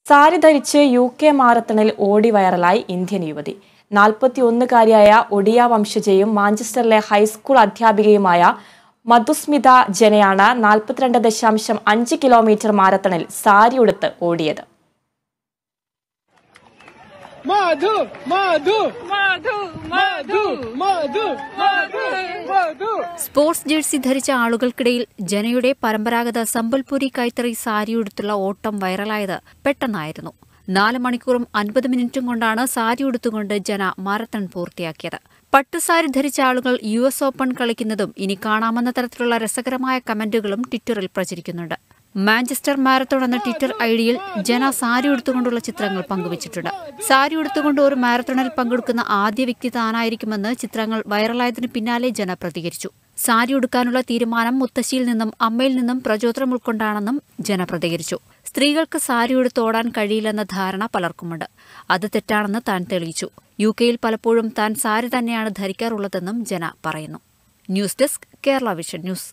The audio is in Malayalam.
സാരി ധരിച്ച് UK മാരത്തണിൽ ഓടി വൈറലായി ഇന്ത്യൻ യുവതി. 41-കാരിയായ ഒഡിയ വംശജയും മാഞ്ചസ്റ്ററിലെ ഹൈസ്കൂൾ അധ്യാപികയുമായ മധുസ്മിത ജനയാണ് 42.5 കിലോമീറ്റർ മാരത്തണിൽ സാരിയുടുത്ത് ഓടിയത്. സ്പോർട്സ് ജേഴ്സി ധരിച്ച ആളുകൾക്കിടയിൽ ജനയുടെ പരമ്പരാഗത സംബൽപുരി കൈത്തറി സാരിയുടുത്തുള്ള ഓട്ടം വൈറലായത് പെട്ടെന്നായിരുന്നു. 4 മണിക്കൂറും 50 മിനിറ്റും കൊണ്ടാണ് സാരിയുടുത്തുകൊണ്ട് ജന മാരത്തൺ പൂർത്തിയാക്കിയത്. പട്ടുസാരി ധരിച്ച ആളുകൾ US ഓപ്പൺ കളിക്കുന്നതും ഇനി കാണാമെന്ന തരത്തിലുള്ള രസകരമായ കമന്റുകളും ട്വിറ്ററിൽ പ്രചരിക്കുന്നുണ്ട്. മാഞ്ചസ്റ്റർ മാരത്തോൺ എന്ന ട്വിറ്റർ ഐഡിയിൽ ജന സാരി ഉടുത്തുകൊണ്ടുള്ള ചിത്രങ്ങൾ പങ്കുവച്ചിട്ടുണ്ട്. സാരി ഉടുത്തുകൊണ്ട് ഒരു മാരത്തണിൽ പങ്കെടുക്കുന്ന ആദ്യ വ്യക്തി താനായിരിക്കുമെന്ന് ചിത്രങ്ങൾ വൈറലായതിനു പിന്നാലെ ജന പ്രതികരിച്ചു. സാരി ഉടുക്കാനുള്ള തീരുമാനം മുത്തശ്ശിയിൽ നിന്നും അമ്മയിൽ നിന്നും പ്രചോദനം ഉൾക്കൊണ്ടാണെന്നും ജന പ്രതികരിച്ചു. സ്ത്രീകൾക്ക് സാരി ഉടുത്തോടാൻ കഴിയില്ലെന്ന ധാരണ പലർക്കുമുണ്ട്. അത് തെറ്റാണെന്ന് താൻ തെളിയിച്ചു. UK-യിൽ പലപ്പോഴും താൻ സാരി തന്നെയാണ് ധരിക്കാറുള്ളതെന്നും ജന പറയുന്നു. News desk, Kerala vision news.